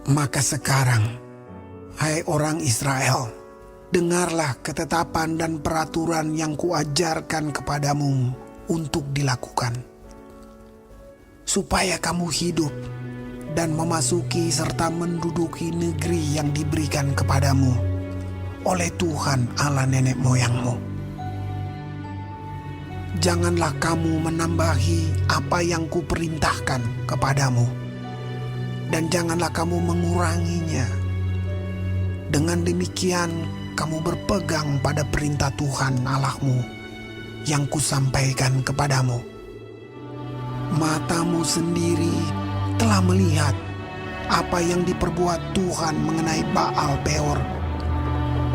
Maka sekarang, hai orang Israel, dengarlah ketetapan dan peraturan yang kuajarkan kepadamu untuk dilakukan, supaya kamu hidup dan memasuki serta menduduki negeri yang diberikan kepadamu oleh Tuhan Allah nenek moyangmu. Janganlah kamu menambahi apa yang kuperintahkan kepadamu, dan janganlah kamu menguranginya. Dengan demikian kamu berpegang pada perintah Tuhan Allahmu yang kusampaikan kepadamu. Matamu sendiri telah melihat apa yang diperbuat Tuhan mengenai Baal Peor.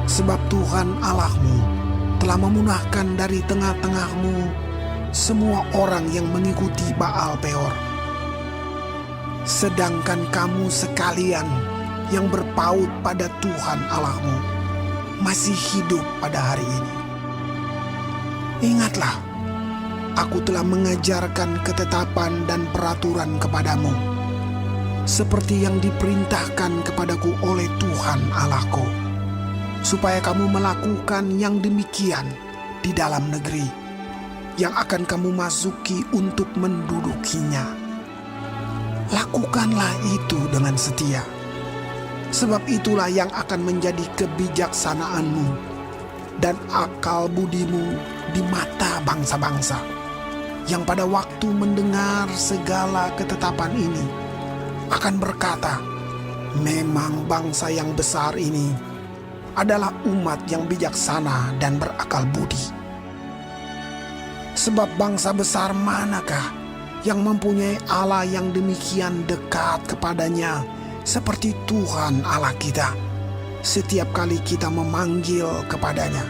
Sebab Tuhan Allahmu telah memunahkan dari tengah-tengahmu semua orang yang mengikuti Baal Peor. Sedangkan kamu sekalian yang berpaut pada Tuhan Allahmu masih hidup pada hari ini. Ingatlah, aku telah mengajarkan ketetapan dan peraturan kepadamu, seperti yang diperintahkan kepadaku oleh Tuhan Allahku, supaya kamu melakukan yang demikian di dalam negeri yang akan kamu masuki untuk mendudukinya. Lakukanlah itu dengan setia, sebab itulah yang akan menjadi kebijaksanaanmu dan akal budimu di mata bangsa-bangsa, yang pada waktu mendengar segala ketetapan ini akan berkata, memang bangsa yang besar ini adalah umat yang bijaksana dan berakal budi. Sebab bangsa besar manakah yang mempunyai Allah yang demikian dekat kepadanya seperti Tuhan Allah kita setiap kali kita memanggil kepadanya?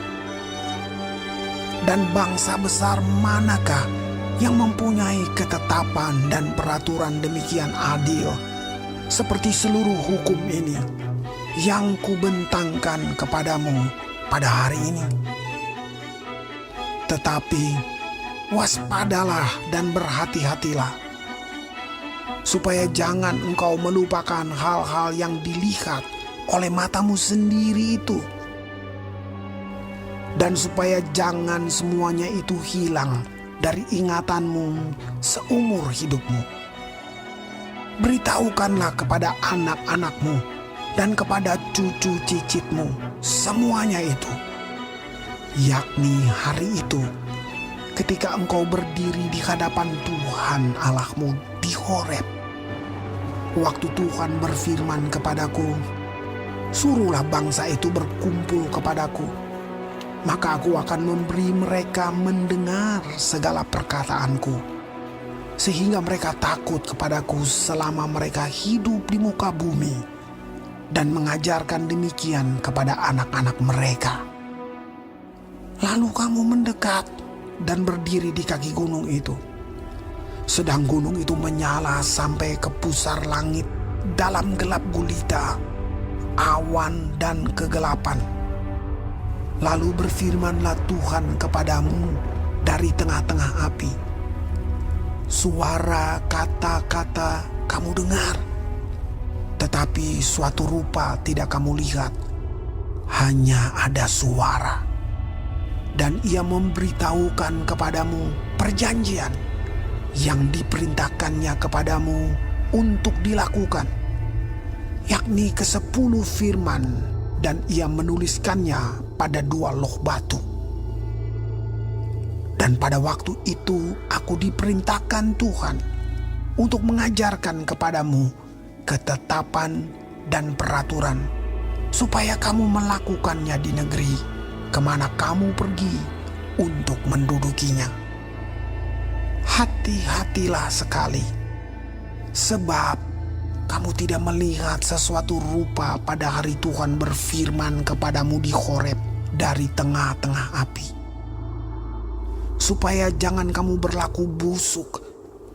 Dan bangsa besar manakah yang mempunyai ketetapan dan peraturan demikian adil seperti seluruh hukum ini yang kubentangkan kepadamu pada hari ini? Tetapi waspadalah dan berhati-hatilah, supaya jangan engkau melupakan hal-hal yang dilihat oleh matamu sendiri itu, dan supaya jangan semuanya itu hilang dari ingatanmu seumur hidupmu. Beritahukanlah kepada anak-anakmu dan kepada cucu cicitmu semuanya itu, yakni hari itu ketika engkau berdiri di hadapan Tuhan Allahmu di Horeb, waktu Tuhan berfirman kepadaku, suruhlah bangsa itu berkumpul kepadaku, maka aku akan memberi mereka mendengar segala perkataanku, sehingga mereka takut kepadaku selama mereka hidup di muka bumi, dan mengajarkan demikian kepada anak-anak mereka. Lalu kamu mendekat dan berdiri di kaki gunung itu, sedang gunung itu menyala sampai ke pusar langit dalam gelap gulita, awan dan kegelapan. Lalu berfirmanlah Tuhan kepadamu dari tengah-tengah api. Suara kata-kata kamu dengar, tetapi suatu rupa tidak kamu lihat, hanya ada suara. Dan ia memberitahukan kepadamu perjanjian yang diperintahkannya kepadamu untuk dilakukan, yakni ke-10 firman, dan ia menuliskannya pada 2 loh batu. Dan pada waktu itu aku diperintahkan Tuhan untuk mengajarkan kepadamu ketetapan dan peraturan, supaya kamu melakukannya di negeri kemana kamu pergi untuk mendudukinya. Hati-hatilah sekali, sebab kamu tidak melihat sesuatu rupa pada hari Tuhan berfirman kepadamu di Horeb dari tengah-tengah api, supaya jangan kamu berlaku busuk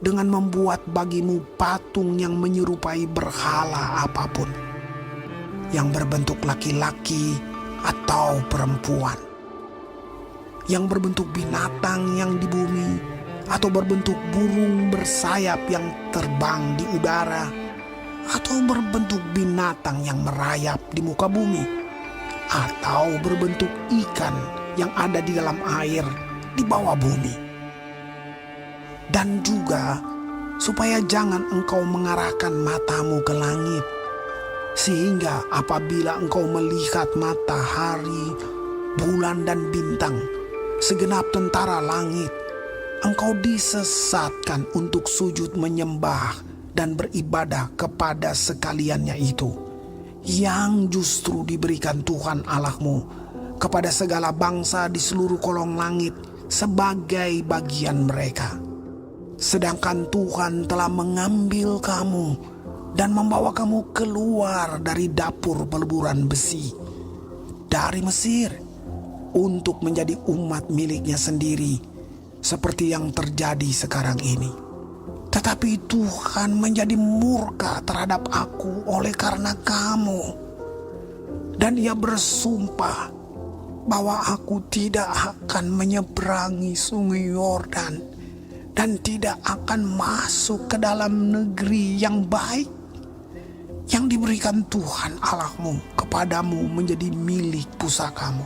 dengan membuat bagimu patung yang menyerupai berhala apapun, yang berbentuk laki-laki atau perempuan, yang berbentuk binatang yang di bumi, atau berbentuk burung bersayap yang terbang di udara, atau berbentuk binatang yang merayap di muka bumi, atau berbentuk ikan yang ada di dalam air di bawah bumi. Dan juga supaya jangan engkau mengarahkan matamu ke langit, sehingga apabila engkau melihat matahari, bulan dan bintang, segenap tentara langit, engkau disesatkan untuk sujud menyembah dan beribadah kepada sekaliannya itu, yang justru diberikan Tuhan Allahmu kepada segala bangsa di seluruh kolong langit sebagai bagian mereka. Sedangkan Tuhan telah mengambil kamu dan membawa kamu keluar dari dapur peleburan besi dari Mesir untuk menjadi umat miliknya sendiri, seperti yang terjadi sekarang ini. Tetapi Tuhan menjadi murka terhadap aku oleh karena kamu, dan Ia bersumpah bahwa aku tidak akan menyeberangi sungai Yordan dan tidak akan masuk ke dalam negeri yang baik yang diberikan Tuhan Allahmu kepadamu menjadi milik pusakamu.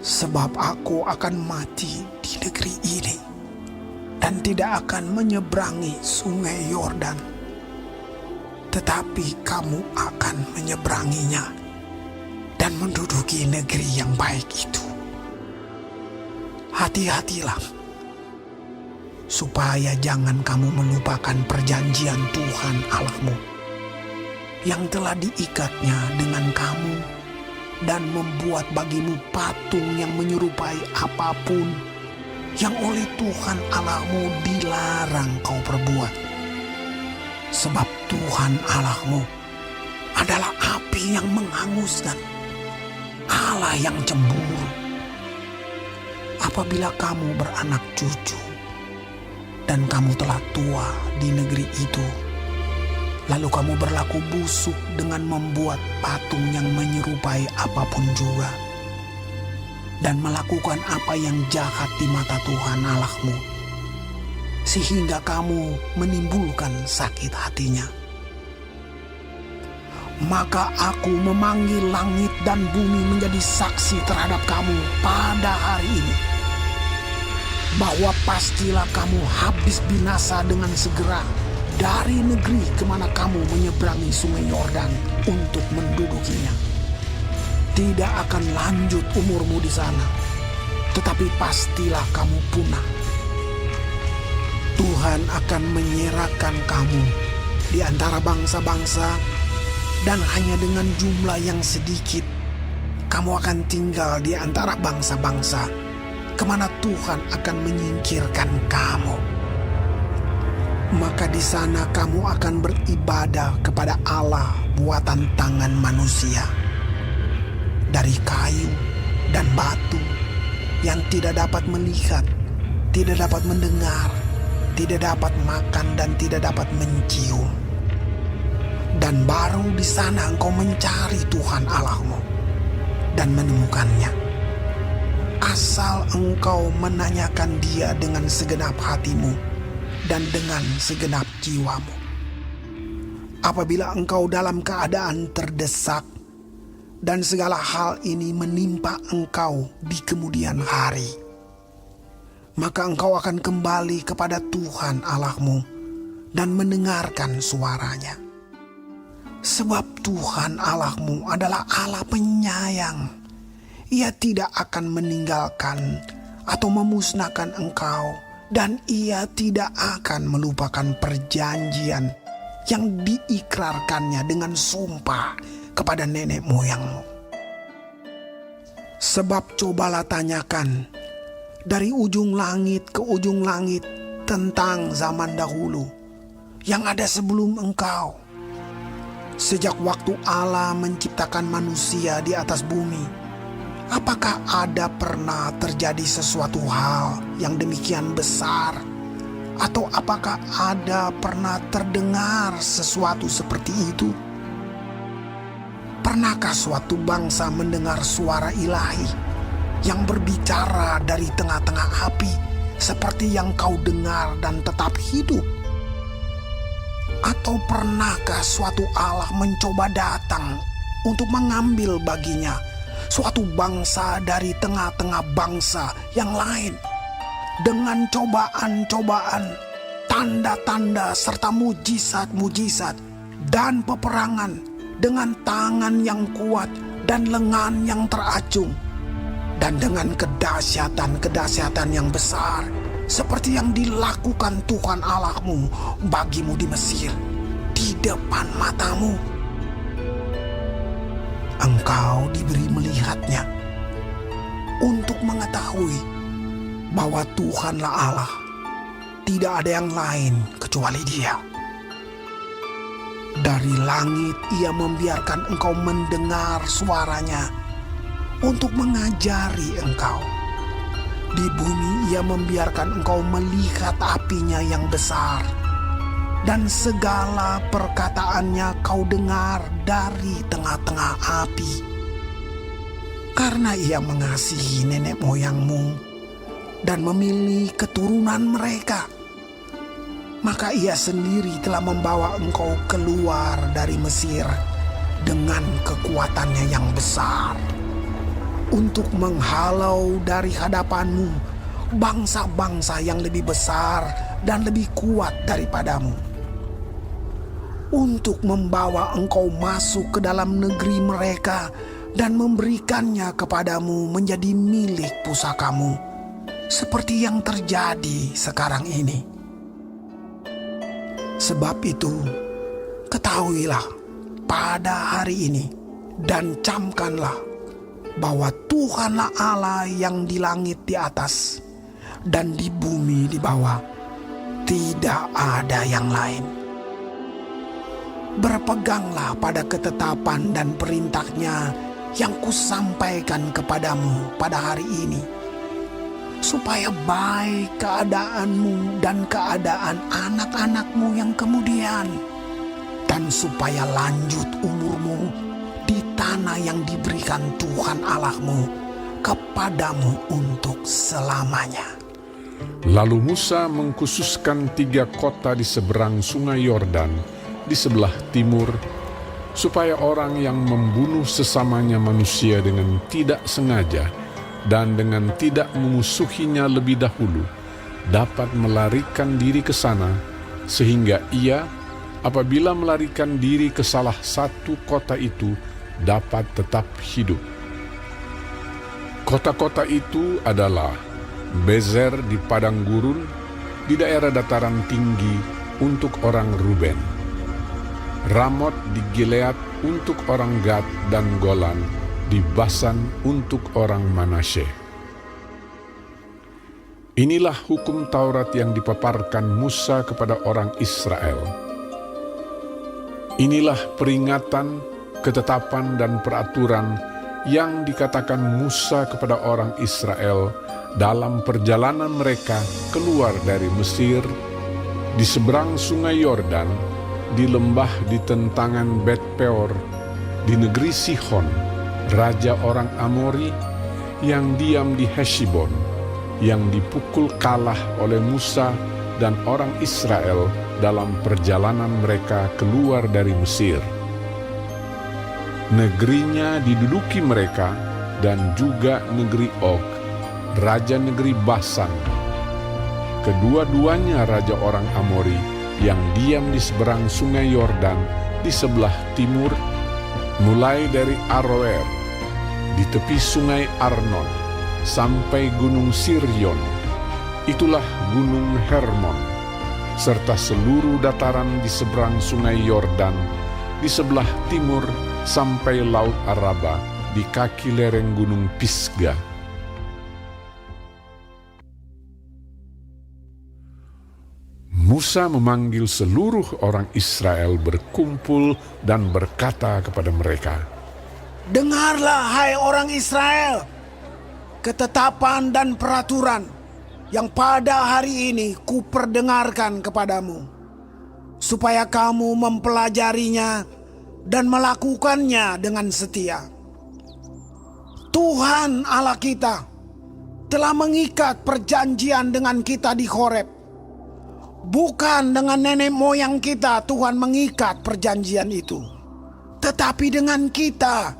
Sebab aku akan mati di negeri ini dan tidak akan menyeberangi sungai Yordan, tetapi kamu akan menyeberanginya dan menduduki negeri yang baik itu. Hati-hatilah, supaya jangan kamu melupakan perjanjian Tuhan Allahmu yang telah diikatnya dengan kamu, dan membuat bagimu patung yang menyerupai apapun yang oleh Tuhan Allahmu dilarang kau perbuat. Sebab Tuhan Allahmu adalah api yang menghanguskan, Allah yang cemburu. Apabila kamu beranak cucu dan kamu telah tua di negeri itu, lalu kamu berlaku busuk dengan membuat patung yang menyerupai apapun juga, dan melakukan apa yang jahat di mata Tuhan Allahmu, sehingga kamu menimbulkan sakit hatinya. Maka aku memanggil langit dan bumi menjadi saksi terhadap kamu pada hari ini, bahwa pastilah kamu habis binasa dengan segera dari negeri kemana kamu menyeberangi sungai Yordan untuk mendudukinya. Tidak akan lanjut umurmu di sana, tetapi pastilah kamu punah. Tuhan akan menyerahkan kamu di antara bangsa-bangsa, dan hanya dengan jumlah yang sedikit kamu akan tinggal di antara bangsa-bangsa kemana Tuhan akan menyingkirkan kamu. Maka di sana kamu akan beribadah kepada Allah buatan tangan manusia, dari kayu dan batu, yang tidak dapat melihat, tidak dapat mendengar, tidak dapat makan, dan tidak dapat mencium. Dan baru di sana engkau mencari Tuhan Allahmu dan menemukannya, asal engkau menanyakan Dia dengan segenap hatimu dan dengan segenap jiwamu. Apabila engkau dalam keadaan terdesak dan segala hal ini menimpa engkau di kemudian hari, maka engkau akan kembali kepada Tuhan Allahmu dan mendengarkan suaranya. Sebab Tuhan Allahmu adalah Allah penyayang. Ia tidak akan meninggalkan atau memusnahkan engkau, dan Ia tidak akan melupakan perjanjian yang diikrarkannya dengan sumpah kepada nenek moyangmu. Sebab cobalah tanyakan dari ujung langit ke ujung langit tentang zaman dahulu yang ada sebelum engkau. Sejak waktu Allah menciptakan manusia di atas bumi, apakah ada pernah terjadi sesuatu hal yang demikian besar? Atau apakah ada pernah terdengar sesuatu seperti itu? Pernahkah suatu bangsa mendengar suara ilahi yang berbicara dari tengah-tengah api seperti yang kau dengar dan tetap hidup? Atau pernahkah suatu Allah mencoba datang untuk mengambil baginya suatu bangsa dari tengah-tengah bangsa yang lain dengan cobaan-cobaan, tanda-tanda serta mujizat-mujizat dan peperangan dengan tangan yang kuat dan lengan yang teracung dan dengan kedahsyatan-kedahsyatan yang besar seperti yang dilakukan Tuhan Allahmu bagimu di Mesir di depan matamu. Engkau diberi melihatnya untuk mengetahui bahwa Tuhanlah Allah, tidak ada yang lain kecuali Dia. Dari langit Ia membiarkan engkau mendengar suaranya untuk mengajari engkau. Di bumi Ia membiarkan engkau melihat apinya yang besar, dan segala perkataannya kau dengar dari tengah-tengah api. Karena Ia mengasihi nenek moyangmu dan memilih keturunan mereka, maka Ia sendiri telah membawa engkau keluar dari Mesir dengan kekuatannya yang besar, untuk menghalau dari hadapanmu bangsa-bangsa yang lebih besar dan lebih kuat daripadamu, untuk membawa engkau masuk ke dalam negeri mereka dan memberikannya kepadamu menjadi milik pusakamu, seperti yang terjadi sekarang ini. Sebab itu, ketahuilah pada hari ini dan camkanlah bahwa Tuhanlah Allah yang di langit di atas dan di bumi di bawah, tidak ada yang lain. Berpeganglah pada ketetapan dan perintahnya yang kusampaikan kepadamu pada hari ini, supaya baik keadaanmu dan keadaan anak-anakmu yang kemudian, dan supaya lanjut umurmu di tanah yang diberikan Tuhan Allahmu kepadamu untuk selamanya. Lalu Musa mengkhususkan 3 kota di seberang sungai Yordan di sebelah timur, supaya orang yang membunuh sesamanya manusia dengan tidak sengaja dan dengan tidak memusuhinya lebih dahulu dapat melarikan diri ke sana, sehingga ia apabila melarikan diri ke salah satu kota itu dapat tetap hidup. Kota-kota itu adalah Bezer di padang gurun di daerah dataran tinggi untuk orang Ruben, Ramot di Gilead untuk orang Gad, dan Golan di Basan untuk orang Manasye. Inilah hukum Taurat yang dipaparkan Musa kepada orang Israel. Inilah peringatan, ketetapan, dan peraturan yang dikatakan Musa kepada orang Israel dalam perjalanan mereka keluar dari Mesir, di seberang sungai Yordan, di lembah di tentangan Bet Peor, di negeri Sihon, raja orang Amori, yang diam di Heshbon, yang dipukul kalah oleh Musa dan orang Israel dalam perjalanan mereka keluar dari Mesir. Negerinya diduduki mereka, dan juga negeri Og, raja negeri Basan. Kedua-duanya raja orang Amori yang diam di seberang sungai Yordan di sebelah timur, mulai dari Aroer di tepi sungai Arnon sampai gunung Sirion, itulah gunung Hermon, serta seluruh dataran di seberang sungai Yordan di sebelah timur sampai Laut Araba di kaki lereng gunung Pisga. Musa memanggil seluruh orang Israel berkumpul dan berkata kepada mereka, Dengarlah hai orang Israel, ketetapan dan peraturan yang pada hari ini kuperdengarkan kepadamu, supaya kamu mempelajarinya dan melakukannya dengan setia. Tuhan Allah kita telah mengikat perjanjian dengan kita di Horeb Bukan dengan nenek moyang kita Tuhan mengikat perjanjian itu, tetapi dengan kita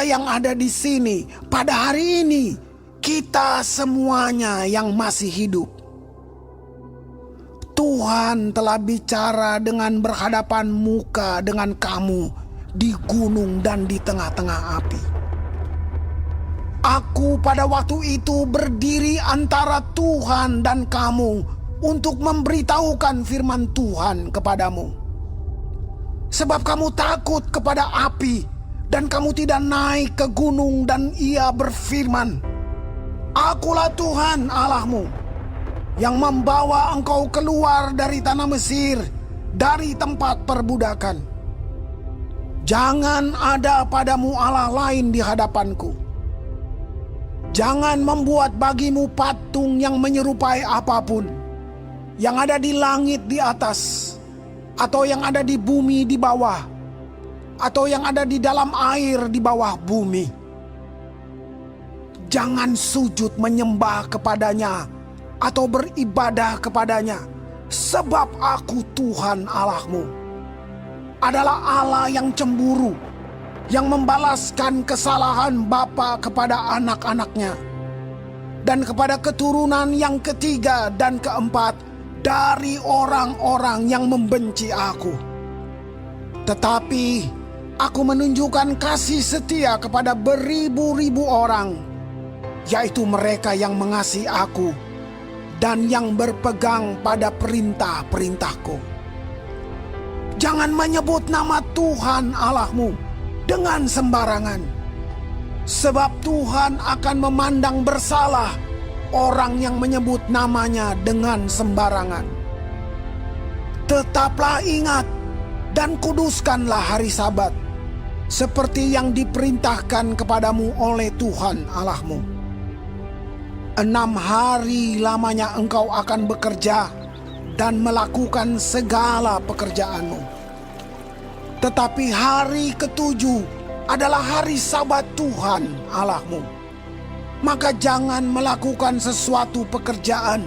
yang ada di sini pada hari ini, kita semuanya yang masih hidup. Tuhan telah bicara dengan berhadapan muka dengan kamu di gunung dan di tengah-tengah api. Aku pada waktu itu berdiri antara Tuhan dan kamu untuk memberitahukan firman Tuhan kepadamu. Sebab kamu takut kepada api dan kamu tidak naik ke gunung, dan Ia berfirman, Akulah Tuhan Allahmu yang membawa engkau keluar dari tanah Mesir, dari tempat perbudakan. Jangan ada padamu Allah lain di hadapanku. Jangan membuat bagimu patung yang menyerupai apapun, yang ada di langit di atas, atau yang ada di bumi di bawah, atau yang ada di dalam air di bawah bumi. Jangan sujud menyembah kepadanya atau beribadah kepadanya, sebab aku Tuhan Allahmu adalah Allah yang cemburu, yang membalaskan kesalahan bapa kepada anak-anaknya, dan kepada keturunan yang ketiga dan keempat dari orang-orang yang membenci aku. Tetapi aku menunjukkan kasih setia kepada beribu-ribu orang, yaitu mereka yang mengasihi aku dan yang berpegang pada perintah-perintahku. Jangan menyebut nama Tuhan Allahmu dengan sembarangan, sebab Tuhan akan memandang bersalah orang yang menyebut namanya dengan sembarangan. Tetaplah ingat dan kuduskanlah hari Sabat, seperti yang diperintahkan kepadamu oleh Tuhan Allahmu. 6 hari lamanya engkau akan bekerja dan melakukan segala pekerjaanmu. Tetapi hari ketujuh adalah hari Sabat Tuhan Allahmu. Maka jangan melakukan sesuatu pekerjaan,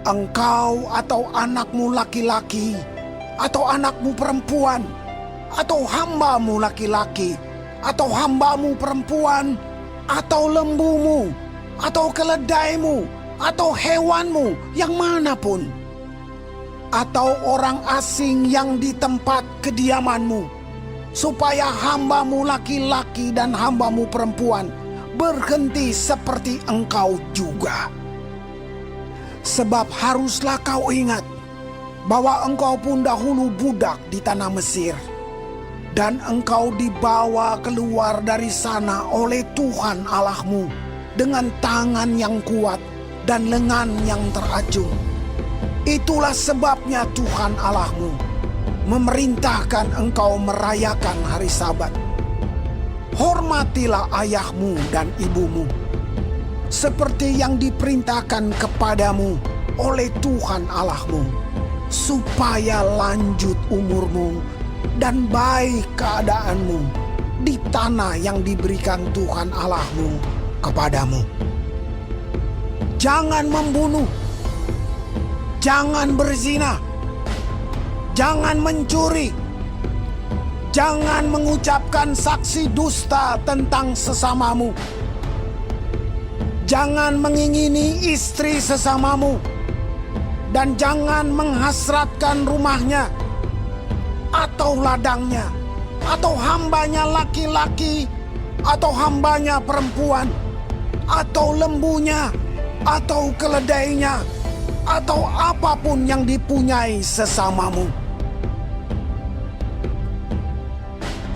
engkau atau anakmu laki-laki, atau anakmu perempuan, atau hambamu laki-laki, atau hambamu perempuan, atau lembumu, atau keledaimu, atau hewanmu yang manapun, atau orang asing yang di tempat kediamanmu, supaya hambamu laki-laki dan hambamu perempuan berhenti seperti engkau juga. Sebab haruslah kau ingat bahwa engkau pun dahulu budak di tanah Mesir, dan engkau dibawa keluar dari sana oleh Tuhan Allahmu dengan tangan yang kuat dan lengan yang terajung. Itulah sebabnya Tuhan Allahmu memerintahkan engkau merayakan hari Sabat. Hormatilah ayahmu dan ibumu, seperti yang diperintahkan kepadamu oleh Tuhan Allahmu, supaya lanjut umurmu dan baik keadaanmu di tanah yang diberikan Tuhan Allahmu kepadamu. Jangan membunuh, jangan berzina, jangan mencuri, jangan mengucapkan saksi dusta tentang sesamamu, jangan mengingini istri sesamamu, dan jangan menghasratkan rumahnya, atau ladangnya, atau hambanya laki-laki, atau hambanya perempuan, atau lembunya, atau keledainya, atau apapun yang dipunyai sesamamu.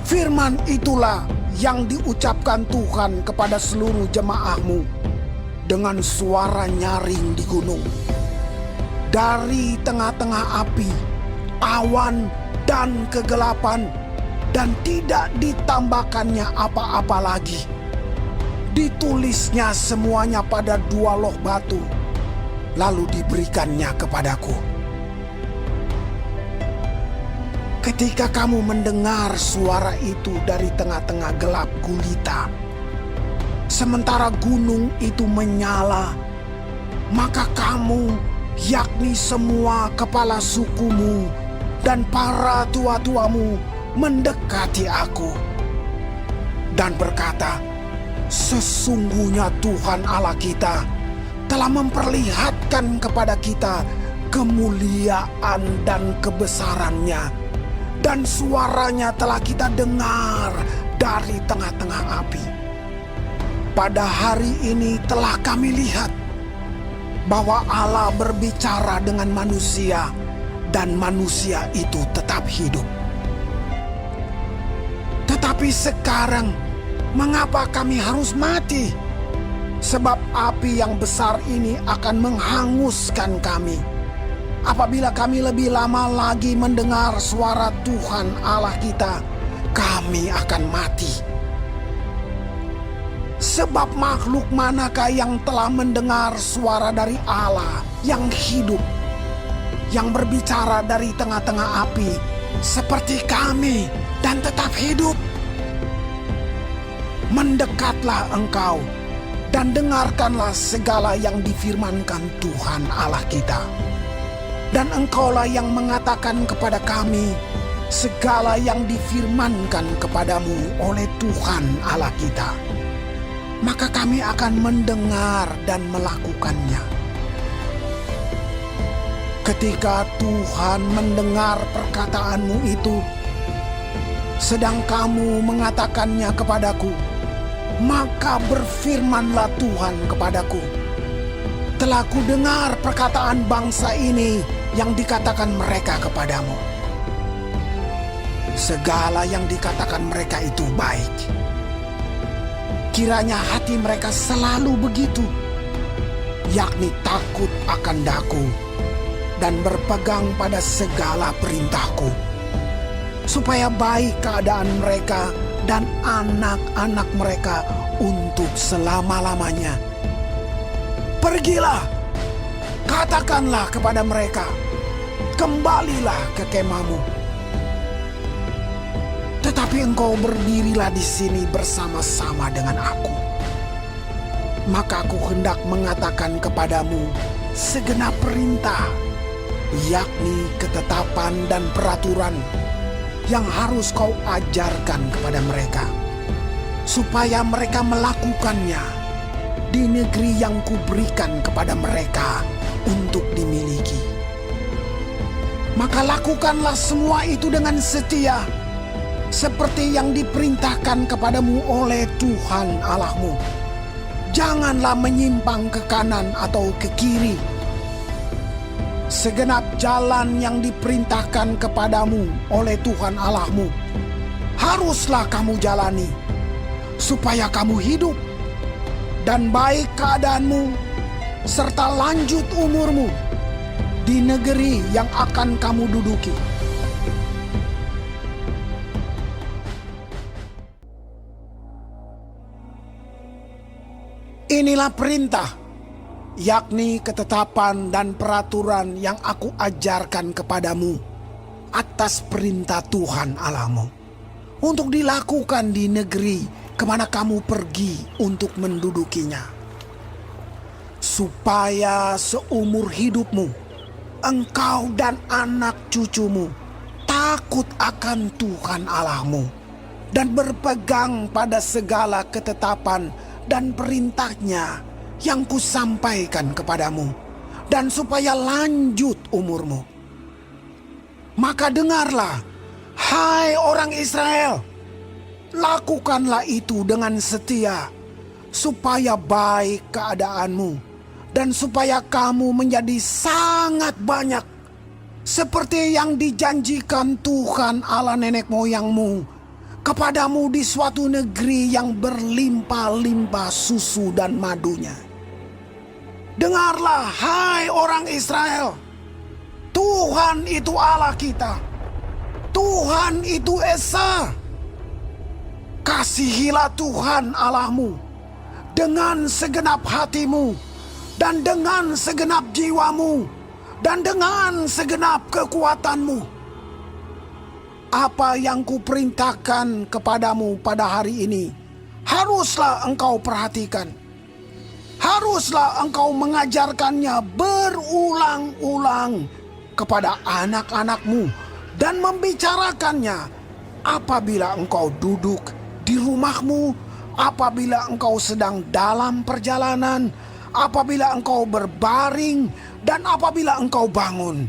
Firman itulah yang diucapkan Tuhan kepada seluruh jemaahmu dengan suara nyaring di gunung, dari tengah-tengah api, awan, dan kegelapan, dan tidak ditambahkannya apa-apa lagi. Ditulisnya semuanya pada 2 loh batu, lalu diberikannya kepadaku. Ketika kamu mendengar suara itu dari tengah-tengah gelap gulita, sementara gunung itu menyala, maka kamu yakni semua kepala sukumu dan para tua-tuamu mendekati aku dan berkata, sesungguhnya Tuhan Allah kita telah memperlihatkan kepada kita kemuliaan dan kebesarannya, dan suaranya telah kita dengar dari tengah-tengah api. Pada hari ini telah kami lihat bahwa Allah berbicara dengan manusia, dan manusia itu tetap hidup. Tetapi sekarang, mengapa kami harus mati? Sebab api yang besar ini akan menghanguskan kami apabila kami lebih lama lagi mendengar suara Tuhan Allah kita, kami akan mati. Sebab makhluk manakah yang telah mendengar suara dari Allah yang hidup, yang berbicara dari tengah-tengah api seperti kami dan tetap hidup? Mendekatlah engkau dan dengarkanlah segala yang difirmankan Tuhan Allah kita. Dan engkaulah yang mengatakan kepada kami segala yang difirmankan kepadamu oleh Tuhan Allah kita. Maka kami akan mendengar dan melakukannya. Ketika Tuhan mendengar perkataanmu itu, sedang kamu mengatakannya kepadaku, maka berfirmanlah Tuhan kepadaku, telah kudengar perkataan bangsa ini yang dikatakan mereka kepadamu. Segala yang dikatakan mereka itu baik. Kiranya hati mereka selalu begitu, yakni takut akan daku dan berpegang pada segala perintahku, supaya baik keadaan mereka dan anak-anak mereka untuk selama-lamanya. Pergilah, katakanlah kepada mereka, kembalilah ke kemahmu. Tetapi engkau berdirilah di sini bersama-sama dengan aku. Maka aku hendak mengatakan kepadamu segenap perintah, yakni ketetapan dan peraturan yang harus kau ajarkan kepada mereka, supaya mereka melakukannya di negeri yang kuberikan kepada mereka untuk dimiliki. Maka lakukanlah semua itu dengan setia, seperti yang diperintahkan kepadamu oleh Tuhan Allahmu. Janganlah menyimpang ke kanan atau ke kiri. Segenap jalan yang diperintahkan kepadamu oleh Tuhan Allahmu haruslah kamu jalani, supaya kamu hidup dan baik keadaanmu serta lanjut umurmu di negeri yang akan kamu duduki. Inilah perintah, yakni ketetapan dan peraturan yang aku ajarkan kepadamu atas perintah Tuhan Allahmu, untuk dilakukan di negeri kemana kamu pergi untuk mendudukinya, supaya seumur hidupmu engkau dan anak cucumu takut akan Tuhan Allahmu dan berpegang pada segala ketetapan dan perintahnya yang kusampaikan kepadamu, dan supaya lanjut umurmu. Maka dengarlah, hai orang Israel, lakukanlah itu dengan setia, supaya baik keadaanmu, dan supaya kamu menjadi sangat banyak, seperti yang dijanjikan Tuhan Allah nenek moyangmu kepadamu di suatu negeri yang berlimpah-limpah susu dan madunya. Dengarlah, hai orang Israel, Tuhan itu Allah kita, Tuhan itu Esa. Kasihilah Tuhan Allahmu dengan segenap hatimu, dan dengan segenap jiwamu, dan dengan segenap kekuatanmu. Apa yang kuperintahkan kepadamu pada hari ini haruslah engkau perhatikan. Haruslah engkau mengajarkannya berulang-ulang kepada anak-anakmu dan membicarakannya apabila engkau duduk di rumahmu, apabila engkau sedang dalam perjalanan, apabila engkau berbaring, dan apabila engkau bangun.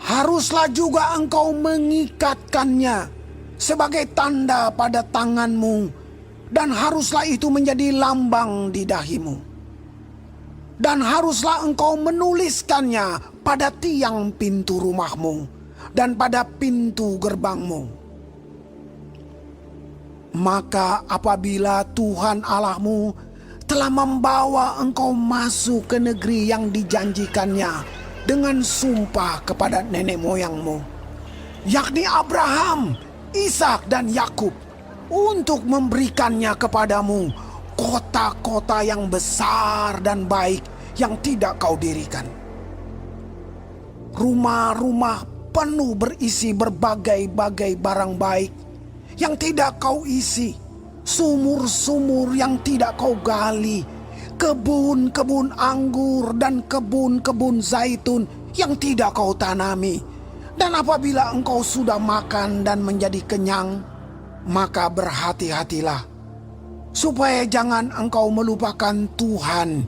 Haruslah juga engkau mengikatkannya sebagai tanda pada tanganmu, dan haruslah itu menjadi lambang di dahimu. Dan haruslah engkau menuliskannya pada tiang pintu rumahmu dan pada pintu gerbangmu. Maka apabila Tuhan Allahmu telah membawa engkau masuk ke negeri yang dijanjikannya dengan sumpah kepada nenek moyangmu, yakni Abraham, Ishak dan Yakub, untuk memberikannya kepadamu kota-kota yang besar dan baik yang tidak kau dirikan. Rumah-rumah penuh berisi berbagai-bagai barang baik yang tidak kau isi, sumur-sumur yang tidak kau gali, kebun-kebun anggur dan kebun-kebun zaitun yang tidak kau tanami. Dan apabila engkau sudah makan dan menjadi kenyang, maka berhati-hatilah supaya jangan engkau melupakan Tuhan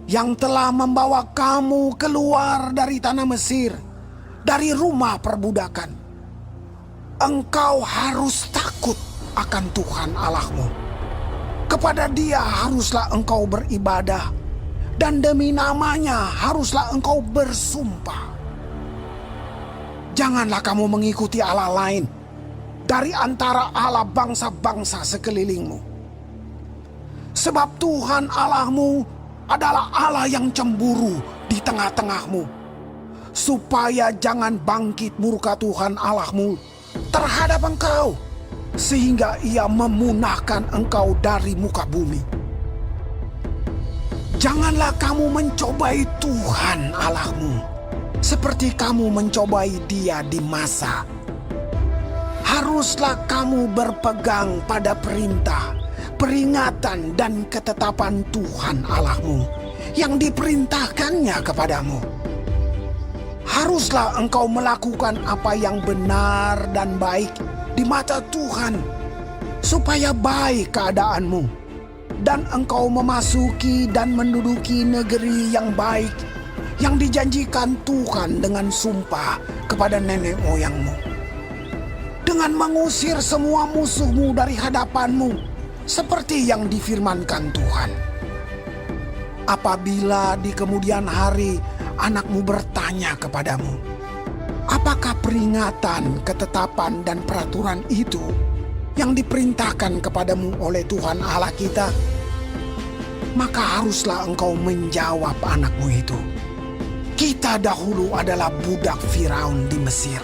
yang telah membawa kamu keluar dari tanah Mesir, dari rumah perbudakan. Engkau harus takut akan Tuhan Allahmu. Kepada Dia haruslah engkau beribadah, dan demi namanya haruslah engkau bersumpah. Janganlah kamu mengikuti Allah lain dari antara Allah bangsa-bangsa sekelilingmu. Sebab Tuhan Allahmu adalah Allah yang cemburu di tengah-tengahmu, supaya jangan bangkit murka Tuhan Allahmu terhadap engkau, sehingga Ia memunahkan engkau dari muka bumi. Janganlah kamu mencobai Tuhan Allahmu seperti kamu mencobai Dia di masa. Haruslah kamu berpegang pada perintah, peringatan dan ketetapan Tuhan Allahmu yang diperintahkannya kepadamu. Haruslah engkau melakukan apa yang benar dan baik di mata Tuhan, supaya baik keadaanmu, dan engkau memasuki dan menduduki negeri yang baik yang dijanjikan Tuhan dengan sumpah kepada nenek moyangmu, dengan mengusir semua musuhmu dari hadapanmu, seperti yang difirmankan Tuhan. Apabila di kemudian hari anakmu bertanya kepadamu, apakah peringatan, ketetapan, dan peraturan itu yang diperintahkan kepadamu oleh Tuhan Allah kita? Maka haruslah engkau menjawab anakmu itu, kita dahulu adalah budak Firaun di Mesir,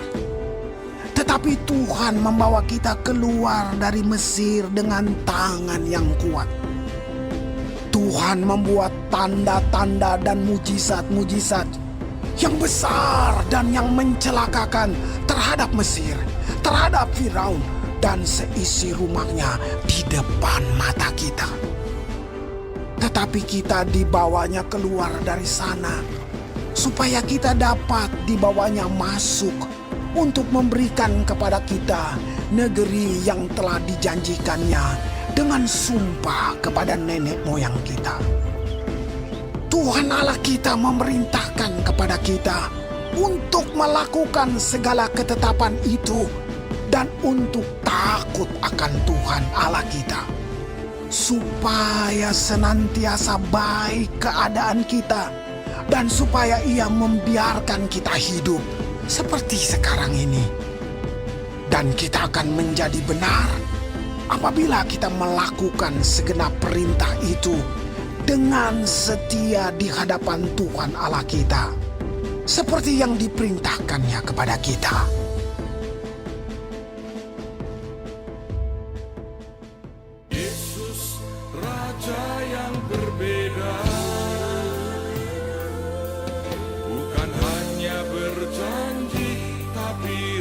tetapi Tuhan membawa kita keluar dari Mesir dengan tangan yang kuat. Tuhan membuat tanda-tanda dan mujizat-mujizat yang besar dan yang mencelakakan terhadap Mesir, terhadap Firaun dan seisi rumahnya di depan mata kita. Tetapi kita dibawanya keluar dari sana, supaya kita dapat dibawanya masuk untuk memberikan kepada kita negeri yang telah dijanjikannya dengan sumpah kepada nenek moyang kita. Tuhan Allah kita memerintahkan kepada kita untuk melakukan segala ketetapan itu dan untuk takut akan Tuhan Allah kita, supaya senantiasa baik keadaan kita dan supaya Ia membiarkan kita hidup seperti sekarang ini. Dan kita akan menjadi benar apabila kita melakukan segenap perintah itu dengan setia di hadapan Tuhan Allah kita, seperti yang diperintahkannya kepada kita. Yesus, Raja yang berbeda, bukan hanya berjanji, tapi